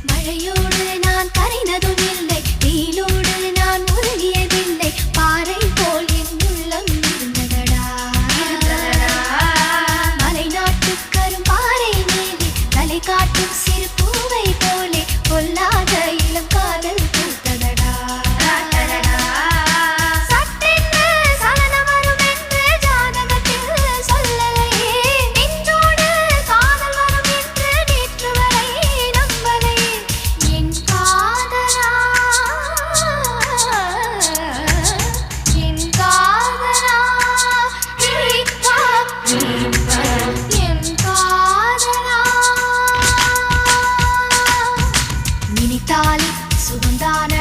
மழையோடு நான் கரைந்ததும் இல்லை, வெயிலோடு நான் உருகியதில்லை, பாறை போல் என் உள்ளம் இருந்ததடா. மலை நாட்டு கரும்பாறை மேலே தலை காட்டும் சிறு பூவை போலே பொல்லாத இளம் காதல் பூத்ததடா. சட்டென்று சலனம் வரும் என்று ஜாதகத்தில் சொல்லலையே, நெஞ்சோடு காதல் வரும் என்று நேற்று வரை நம்பலையே. என் காதலா, என் காதலா, என் காதலா. நினைத்தாலே சுகந்தான